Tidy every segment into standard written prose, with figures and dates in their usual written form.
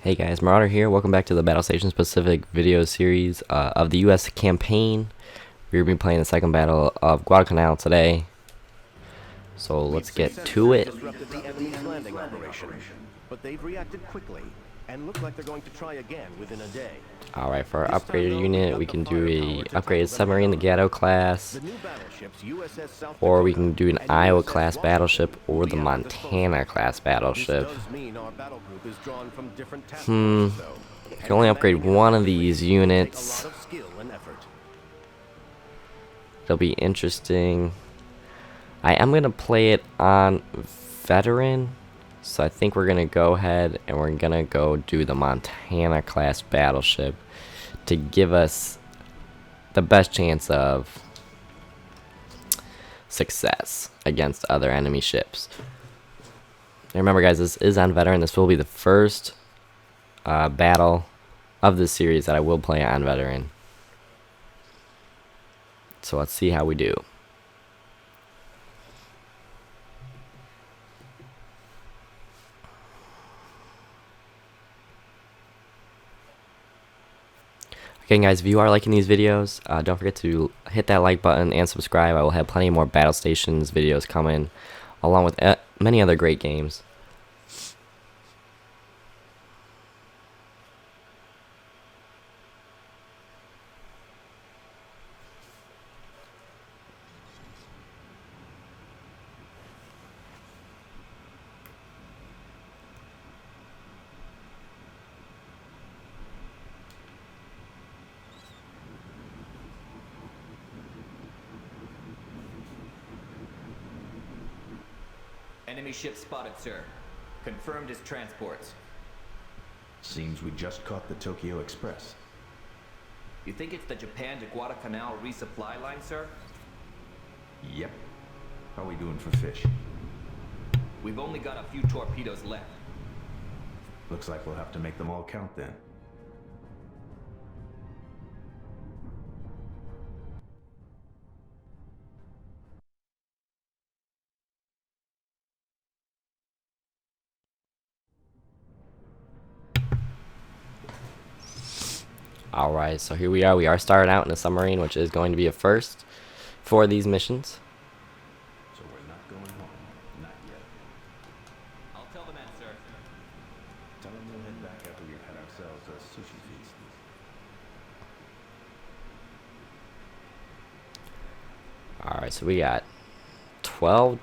Hey guys, Marauder here. Welcome back to the Battlestations Pacific video series of the U.S. campaign. We're going to be playing the second battle of Guadalcanal today. So let's get to it. Disrupted the enemy's landing operation, but they've reacted quickly and look like they're going to try again within a day. Alright, for our upgraded unit, we can do a upgraded submarine, the Gatto class, or we can do an Iowa class battleship or the Montana class battleship. I can only upgrade one of these units. It'll be interesting. I am going to play it on veteran, so I think we're going to go ahead and we're going to go do the Montana class battleship to give us the best chance of success against other enemy ships. And remember guys, this is on veteran. This will be the first battle of this series that I will play on veteran. So let's see how we do. Okay guys, if you are liking these videos, don't forget to hit that like button and subscribe. I will have plenty more Battlestations videos coming, along with many other great games. Enemy ship spotted, sir. Confirmed as transports. Seems we just caught the Tokyo Express. You think it's the Japan to Guadalcanal resupply line, sir? Yep. How are we doing for fish? We've only got a few torpedoes left. Looks like we'll have to make them all count then. Alright, so here we are. We are starting out in a submarine, which is going to be a first for these missions. So we're not going home. Not yet. I'll tell the men, sir. Tell them we'll head back after we've had ourselves a sushi feast. Alright, so we got 12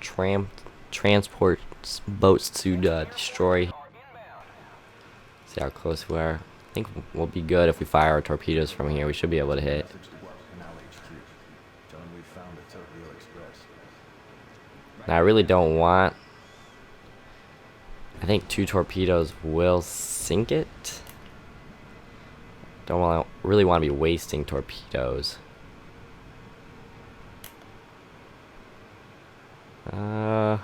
transport boats to destroy. See how close we are. I think we'll be good if we fire our torpedoes from here. We should be able to hit. Message to Guadalcanal HQ. Tell them we found the Tokyo Express. Now I really don't want. I think 2 torpedoes will sink it. Don't really want to be wasting torpedoes. Yeah,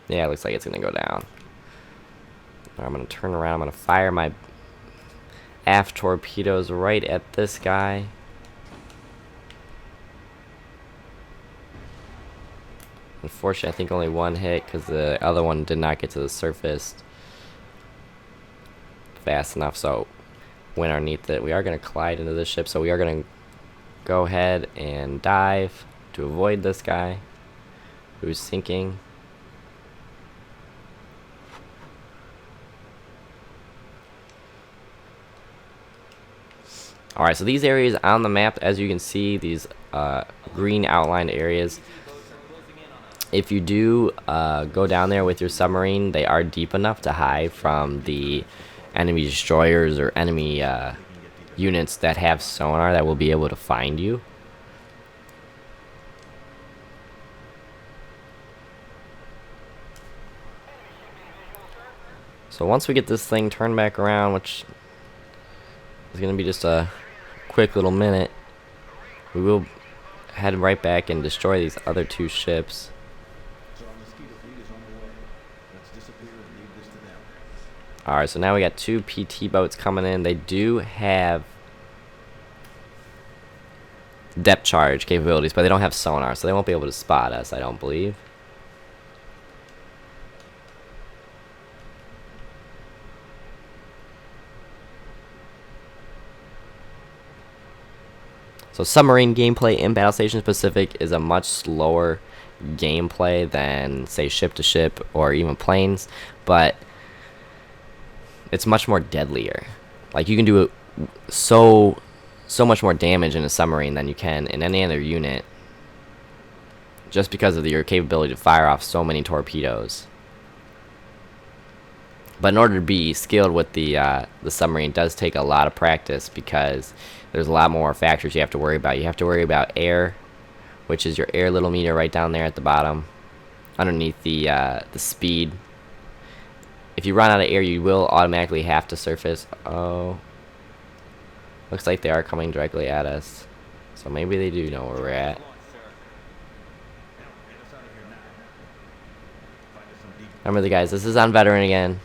it looks like it's gonna go down. I'm gonna turn around. I'm gonna fire my aft torpedoes right at this guy. Unfortunately, I think only one hit because the other one did not get to the surface fast enough. So went underneath it. We are gonna collide into this ship. So we are gonna go ahead and dive to avoid this guy who's sinking. Alright, so these areas on the map, as you can see, these green outlined areas, if you do go down there with your submarine, they are deep enough to hide from the enemy destroyers or enemy units that have sonar that will be able to find you. So once we get this thing turned back around, which is going to be just a quick little minute, we will head right back and destroy these other 2 ships. So our mosquito fleet is on the way. Let's disappear and leave this to them. Alright, so now we got 2 PT boats coming in. They do have depth charge capabilities, but they don't have sonar, so they won't be able to spot us, I don't believe. So submarine gameplay in Battlestation Pacific is a much slower gameplay than, say, ship to ship or even planes, but it's much more deadlier. Like, you can do so much more damage in a submarine than you can in any other unit, just because of your capability to fire off so many torpedoes. But in order to be skilled with the submarine, it does take a lot of practice, because there's a lot more factors you have to worry about. You have to worry about air, which is your air little meter right down there at the bottom, underneath the speed. If you run out of air, you will automatically have to surface. Oh, looks like they are coming directly at us, so maybe they do know where we're at. Remember, the guys, this is on veteran again,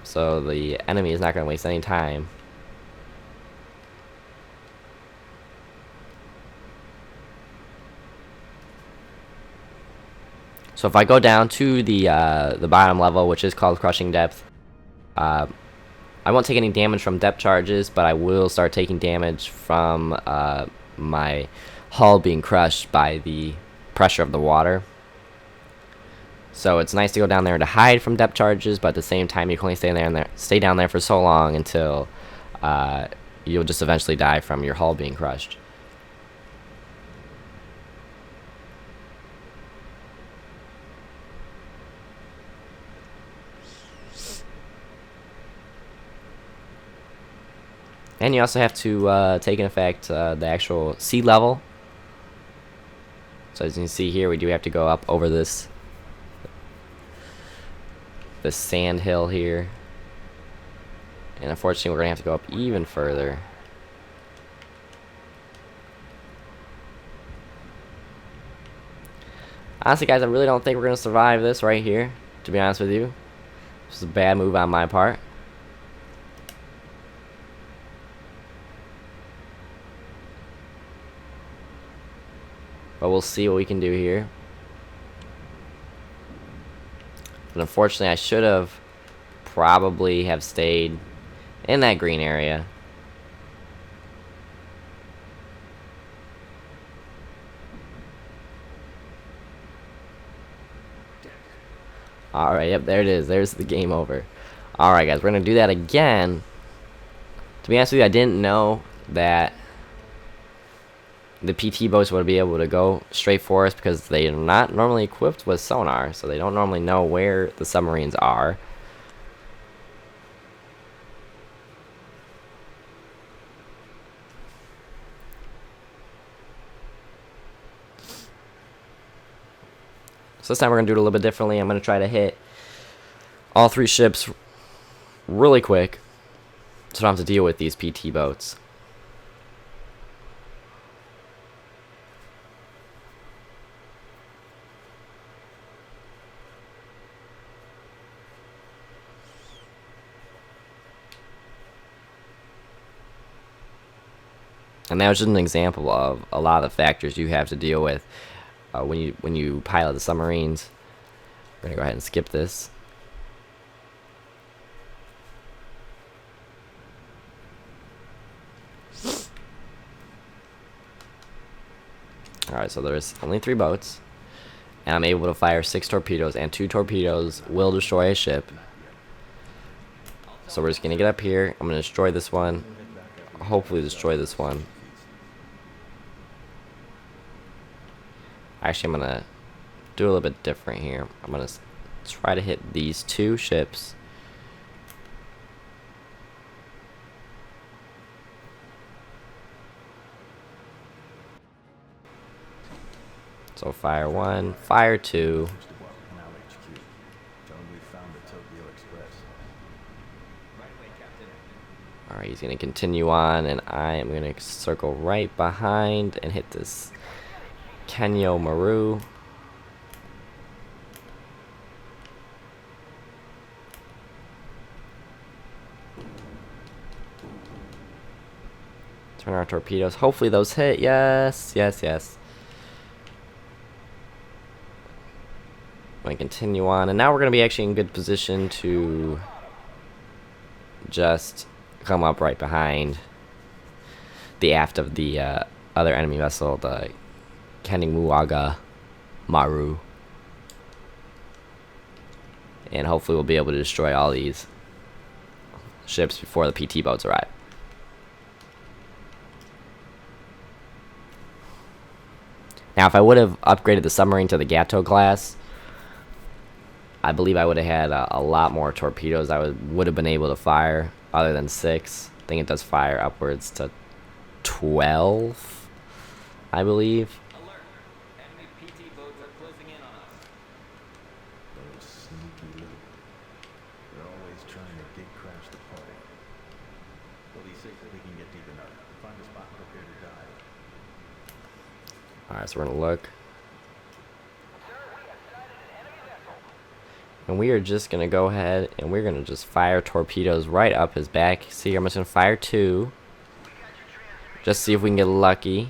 so the enemy is not going to waste any time. So if I go down to the bottom level, which is called crushing depth, I won't take any damage from depth charges, but I will start taking damage from my hull being crushed by the pressure of the water. So it's nice to go down there to hide from depth charges, but at the same time, you can only stay down there for so long until you'll just eventually die from your hull being crushed. And you also have to take into effect the actual sea level. So as you can see here, we do have to go up over this sand hill here. And unfortunately, we're going to have to go up even further. Honestly, guys, I really don't think we're going to survive this right here, to be honest with you. This is a bad move on my part. But we'll see what we can do here. But unfortunately, I should have probably have stayed in that green area. Alright, yep, there it is. There's the game over. Alright, guys, we're going to do that again. To be honest with you, I didn't know that the PT boats would be able to go straight for us, because they are not normally equipped with sonar, so they don't normally know where the submarines are. So this time we're going to do it a little bit differently. I'm going to try to hit all 3 ships really quick, so I don't have to deal with these PT boats. And that was just an example of a lot of the factors you have to deal with when you pilot the submarines. We're gonna go ahead and skip this. Alright, so there's only 3 boats, and I'm able to fire 6 torpedoes, and 2 torpedoes will destroy a ship. So we're just gonna get up here. I'm gonna destroy this one. Hopefully destroy this one. Actually, I'm gonna do a little bit different here. I'm gonna try to hit these 2 ships. So fire 1, fire 2. Guadalcanal HQ. Tell him we found the Tokyo Express. Right away, Captain. Alright, he's gonna continue on, and I am gonna circle right behind and hit this Kenyo Maru. Turn our torpedoes. Hopefully those hit. Yes, yes, yes. I'm gonna continue on, and now we're gonna be actually in good position to just come up right behind the aft of the other enemy vessel, the Keningmuaga Maru. And hopefully we'll be able to destroy all these ships before the PT boats arrive. Now, if I would have upgraded the submarine to the Gato class, I believe I would have had a lot more torpedoes I would have been able to fire, other than 6. I think it does fire upwards to 12, I believe. Alert! Enemy PT boats are closing in on us. Those sneaky little... They're always trying to gate crash the party. We'll be safe if we can get deep enough. Find a spot, prepare to dive. Alright, so we're gonna look. And we are just gonna go ahead and we're gonna just fire torpedoes right up his back. See, I'm just gonna fire 2. Just see if we can get lucky.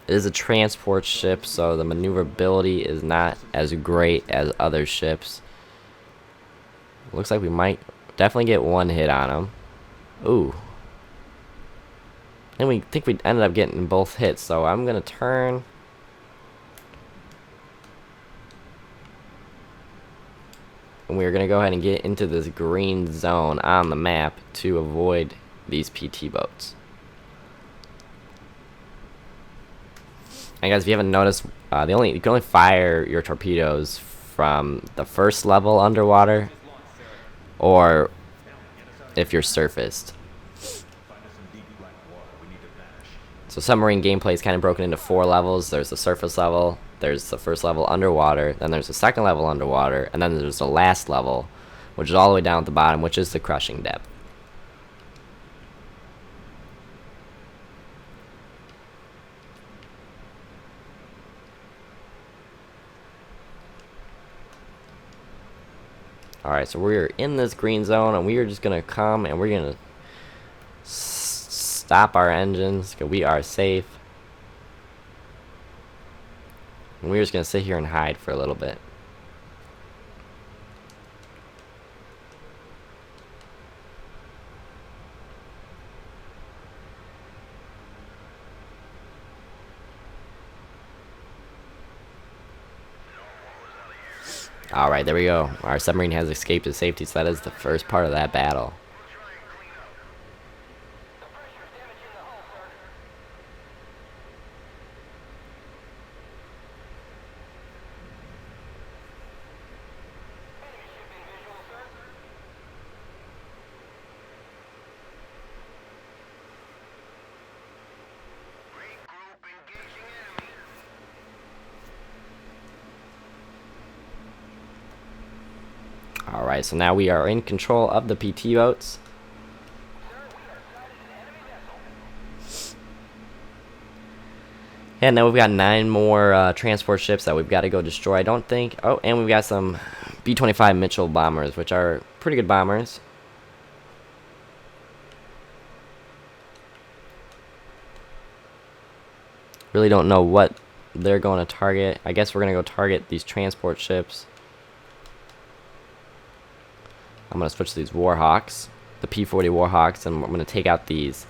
It is a transport ship, so the maneuverability is not as great as other ships. Looks like we might definitely get 1 hit on him. Ooh. And we think we ended up getting both hits, so I'm gonna turn. And we're gonna go ahead and get into this green zone on the map to avoid these PT boats. And guys, if you haven't noticed, you can only fire your torpedoes from the first level underwater, or if you're surfaced. So submarine gameplay is kind of broken into 4 levels. There's the surface level, there's the first level underwater, then there's the second level underwater, and then there's the last level, which is all the way down at the bottom, which is the crushing depth. Alright, so we're in this green zone, and we are just going to come and we're going to stop our engines, because we are safe. And we're just going to sit here and hide for a little bit. Alright, there we go. Our submarine has escaped to safety, so that is the first part of that battle. Alright, so now we are in control of the PT boats. And now we've got 9 more transport ships that we've got to go destroy, I don't think. Oh, and we've got some B-25 Mitchell bombers, which are pretty good bombers. Really don't know what they're going to target. I guess we're going to go target these transport ships. I'm going to switch to these Warhawks, the P-40 Warhawks, and I'm going to take out these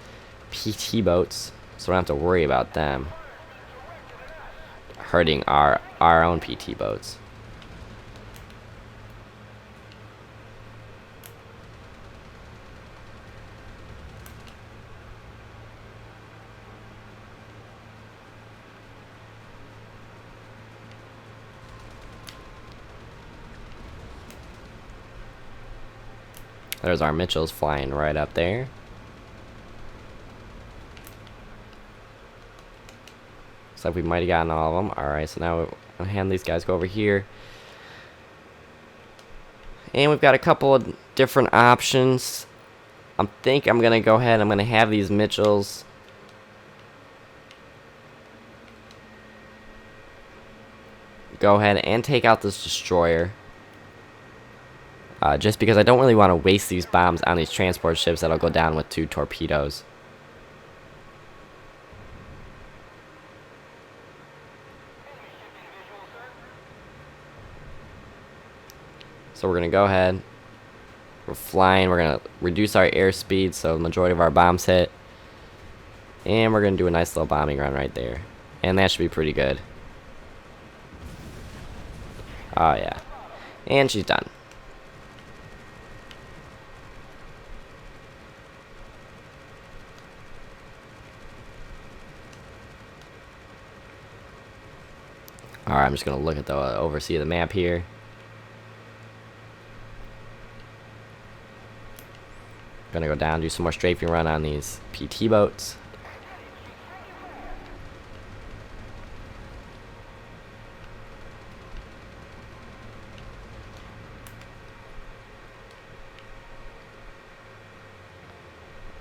PT boats, so we don't have to worry about them hurting our own PT boats. There's our Mitchells flying right up there. Looks like we might have gotten all of them. Alright, so now we'll hand these guys go over here. And we've got a couple of different options. I think I'm going to go ahead and I'm going to have these Mitchells go ahead and take out this destroyer. Just because I don't really want to waste these bombs on these transport ships that'll go down with 2 torpedoes. So we're going to go ahead We're flying. We're gonna reduce our airspeed so the majority of our bombs hit. And we're gonna do a nice little bombing run right there. And that should be pretty good. Oh yeah. And she's done. Alright, I'm just gonna look at the oversee the map here. Gonna go down, do some more strafing run on these PT boats.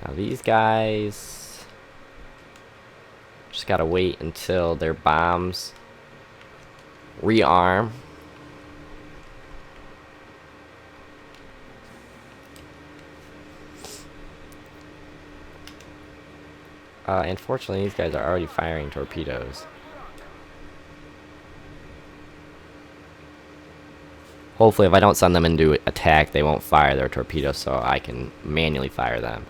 Now these guys just gotta wait until their bombs rearm. Unfortunately, these guys are already firing torpedoes. Hopefully, if I don't send them into attack, they won't fire their torpedoes, so I can manually fire them.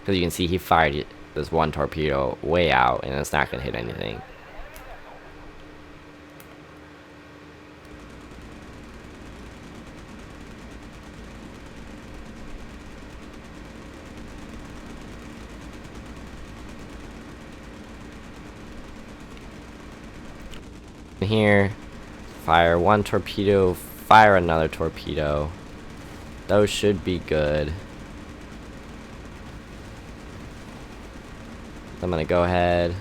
Because you can see he fired this one torpedo way out, and it's not going to hit anything. Here, fire one torpedo, fire another torpedo. Those should be good. I'm gonna go ahead,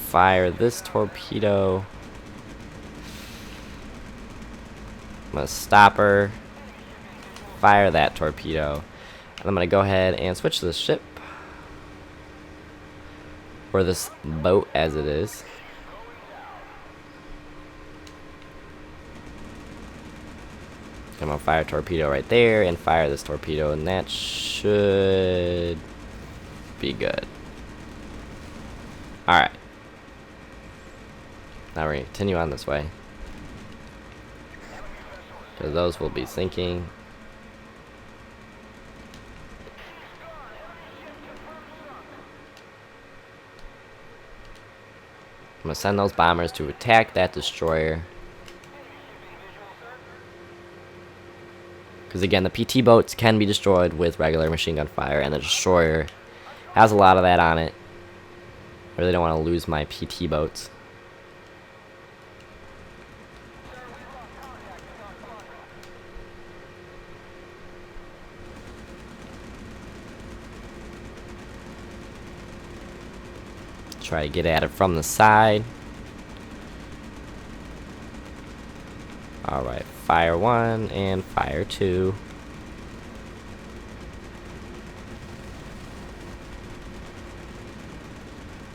fire this torpedo. I'm gonna stop her, fire that torpedo, and I'm gonna go ahead and switch to the ship. Or this boat as it is. I'm gonna fire a torpedo right there and fire this torpedo, and that should be good. Alright. Now we're gonna continue on this way, because those will be sinking. I'm gonna send those bombers to attack that destroyer. Because again, the PT boats can be destroyed with regular machine gun fire, and the destroyer has a lot of that on it. I really don't want to lose my PT boats. Try to get at it from the side. Alright, fire one and fire two.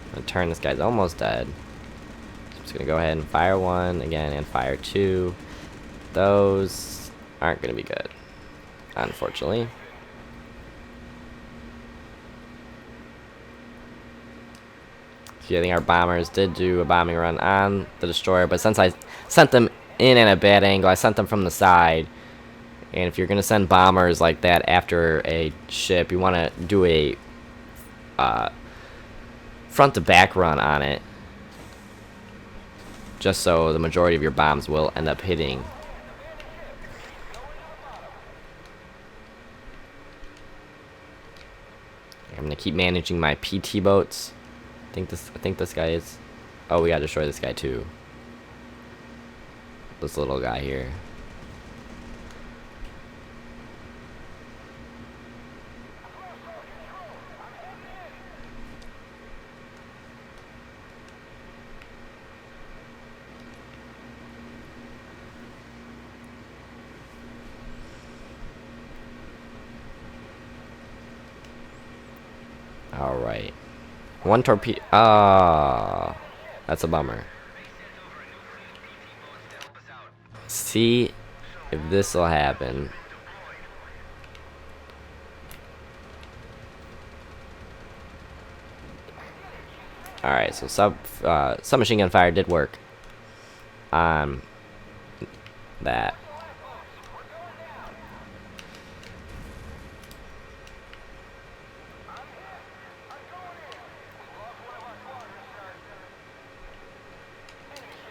I'm gonna turn, this guy's almost dead. I'm just gonna go ahead and fire one again and fire two. Those aren't gonna be good, unfortunately. I think our bombers did do a bombing run on the destroyer, but since I sent them in at a bad angle, I sent them from the side. And if you're going to send bombers like that after a ship, you want to do a front to back run on it, just so the majority of your bombs will end up hitting. I'm going to keep managing my PT boats. I think this guy is. Oh, we gotta destroy this guy too. This little guy here. All right. One torpedo. Ah, that's a bummer. See if this will happen. All right, so submachine gun fire did work on that.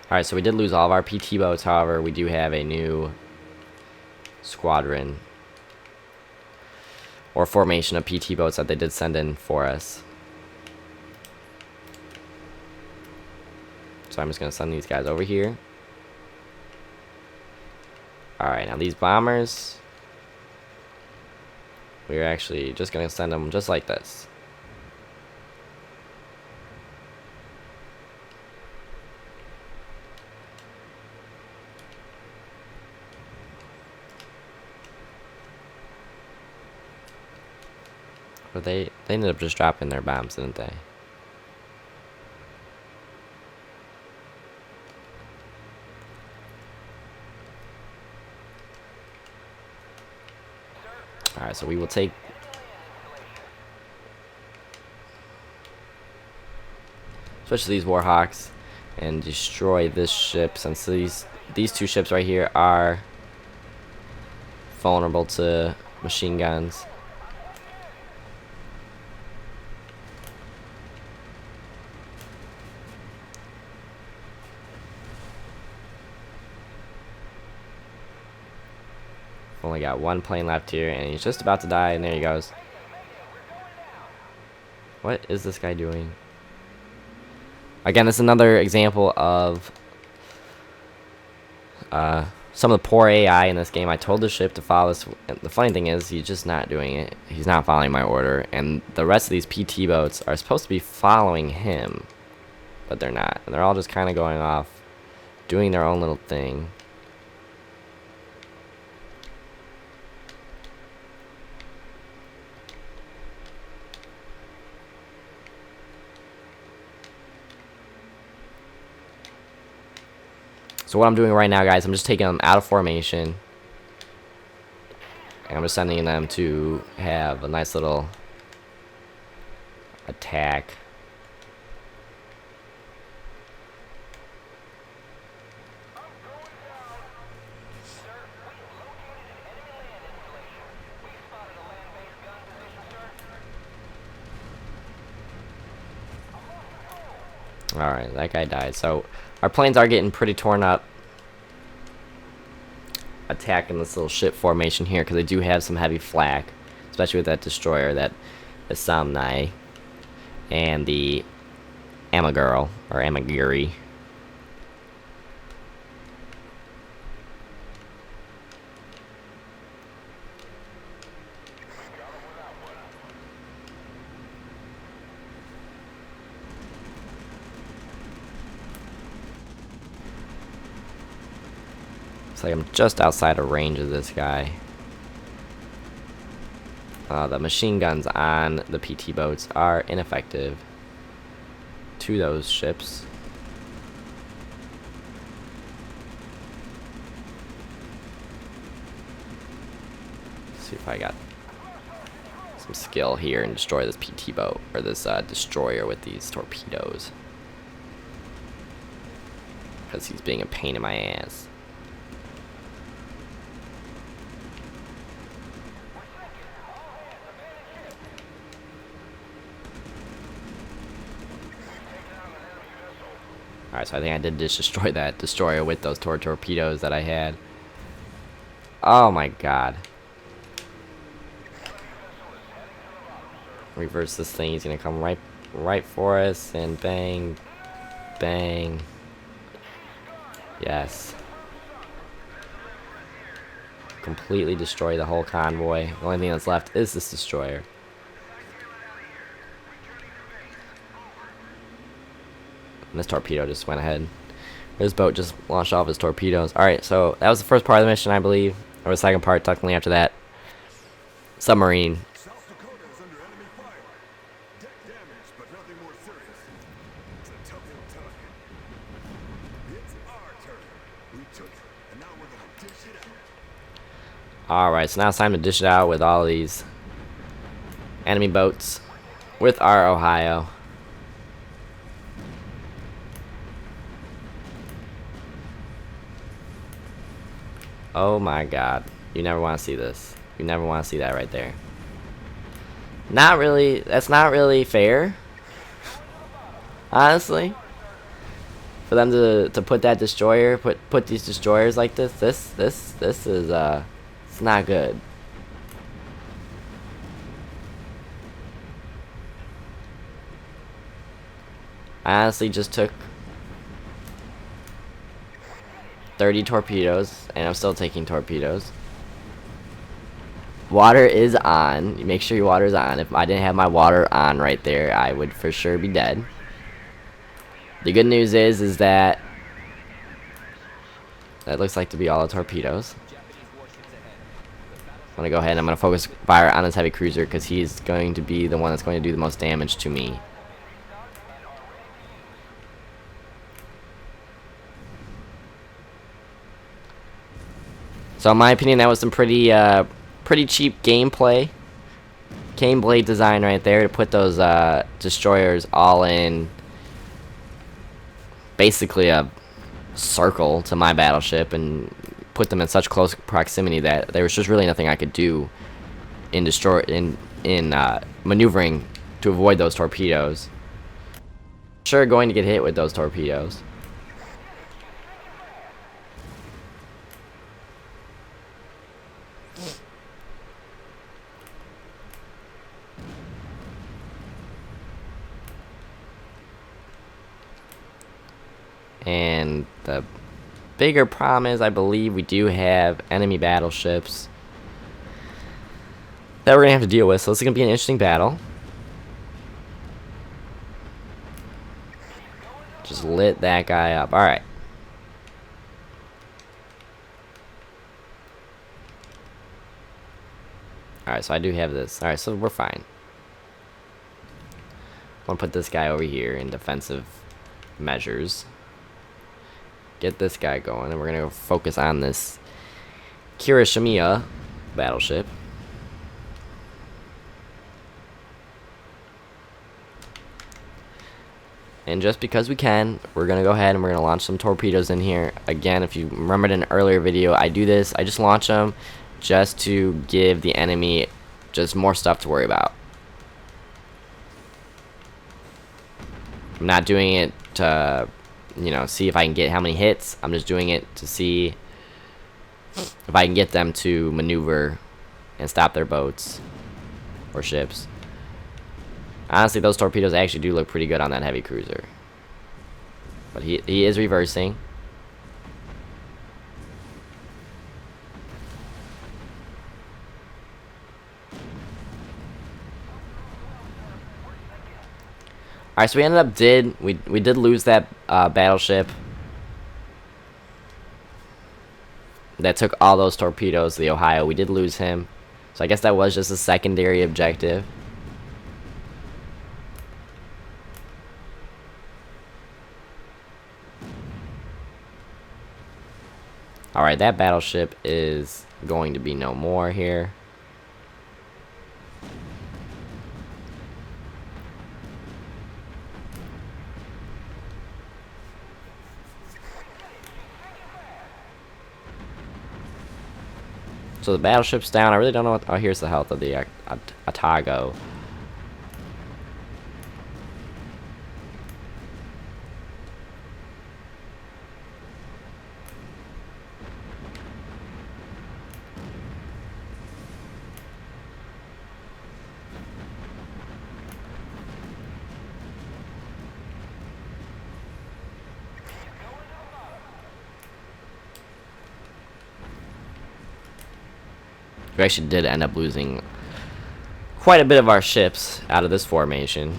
Alright, so we did lose all of our PT boats. However, we do have a new squadron or formation of PT boats that they did send in for us. So I'm just going to send these guys over here. Alright, now these bombers, we're actually just going to send them just like this. But they ended up just dropping their bombs, didn't they? Alright, so we will take... switch to these Warhawks and destroy this ship, since these two ships right here are vulnerable to machine guns. Only got one plane left here, and he's just about to die, and there he goes. What is this guy doing? Again, this is another example of some of the poor AI in this game. I told the ship to follow this. The funny thing is, he's just not doing it. He's not following my order, and the rest of these PT boats are supposed to be following him, but they're not. And they're all just kind of going off, doing their own little thing. So what I'm doing right now, guys, I'm just taking them out of formation, and I'm just sending them to have a nice little attack. Alright, that guy died. So our planes are getting pretty torn up attacking this little ship formation here, because they do have some heavy flak, especially with that destroyer, that Samnai, and the Amagiri, or Amagiri. Looks like I'm just outside of range of this guy. The machine guns on the PT boats are ineffective to those ships. Let's see if I got some skill here and destroy this PT boat, or this destroyer with these torpedoes, because he's being a pain in my ass. Alright, so I think I did just destroy that destroyer with those torpedoes that I had. Oh my god. Reverse this thing, he's gonna come right for us, and bang, bang. Yes. Completely destroy the whole convoy. The only thing that's left is this destroyer. And this torpedo just went ahead. This boat just launched off his torpedoes. Alright, so that was the first part of the mission, I believe. Or the second part, technically, after that. Submarine. South Dakota is under enemy fire. Deck damage, but nothing more serious. It's a tough hill target. It's our turn. We took it, and now we're gonna dish it out. Alright, so now it's time to dish it out with all of these enemy boats with our Ohio. Oh my god. You never want to see this. You never want to see that right there. Not really. That's not really fair. Honestly. For them to put that destroyer, put these destroyers like this is it's not good. I honestly just took 30 torpedoes, and I'm still taking torpedoes. Water is on. Make sure your water is on. If I didn't have my water on right there, I would for sure be dead. The good news is that looks like to be all the torpedoes. I'm gonna go ahead and I'm gonna focus fire on this heavy cruiser because he's going to be the one that's going to do the most damage to me. So in my opinion, that was some pretty cheap gameplay design right there to put those destroyers all in basically a circle to my battleship and put them in such close proximity that there was just really nothing I could do in maneuvering to avoid those torpedoes. Sure, going to get hit with those torpedoes. And the bigger problem is, I believe we do have enemy battleships that we're going to have to deal with. So this is going to be an interesting battle. Just lit that guy up. Alright. Alright, so I do have this. Alright, so we're fine. I'm going to put this guy over here in defensive measures. Get this guy going, and we're gonna go focus on this Kirishimiya battleship. And just because we can, we're gonna go ahead and we're gonna launch some torpedoes in here. Again, if you remembered in an earlier video, I do this. I just launch them just to give the enemy just more stuff to worry about. I'm not doing it to, you know, see if I can get how many hits. I'm just doing it to see if I can get them to maneuver and stop their boats or ships. Honestly, those torpedoes actually do look pretty good on that heavy cruiser. But he is reversing. Alright, so we ended up we did lose that battleship that took all those torpedoes, the Ohio. We did lose him. So I guess that was just a secondary objective. Alright, that battleship is going to be no more here. So the battleship's down. I really don't know what... Oh, here's the health of the Atago. We actually did end up losing quite a bit of our ships out of this formation.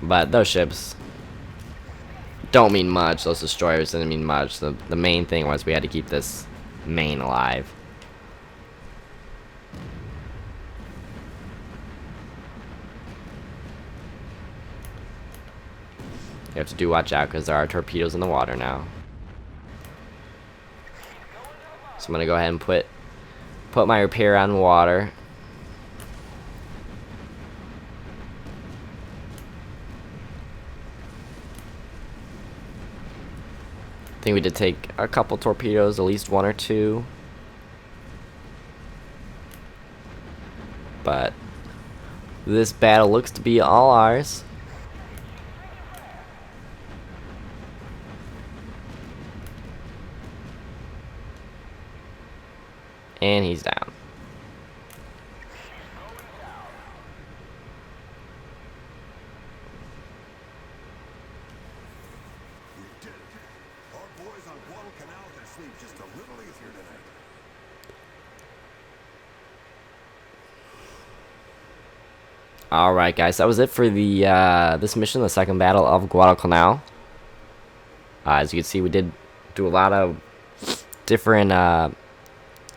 But those ships don't mean much. Those destroyers didn't mean much. The main thing was we had to keep this main alive. You have to watch out because there are torpedoes in the water now. So I'm going to go ahead and put my repair on water. I think we did take a couple torpedoes, at least one or two. But this battle looks to be all ours. And he's down. We did it. Our boys on Guadalcanal can sleep just a little easier tonight. Alright guys, that was it for the this mission, the second battle of Guadalcanal. As you can see, we did do a lot of different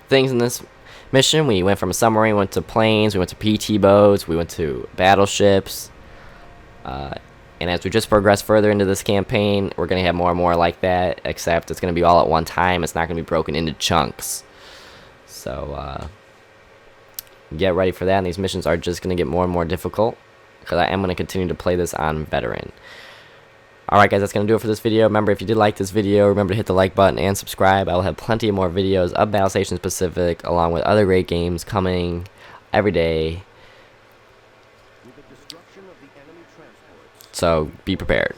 things in this mission. We went from a submarine, went to planes, we went to PT boats, we went to battleships. And as we just progress further into this campaign, we're going to have more and more like that, except it's going to be all at one time. It's not going to be broken into chunks. So, get ready for that, and these missions are just going to get more and more difficult, because I am going to continue to play this on Veteran. Alright guys, that's going to do it for this video. Remember, if you did like this video, remember to hit the like button and subscribe. I will have plenty of more videos of Battlestations Pacific, along with other great games coming every day. With the destruction of the enemy transports, So, be prepared.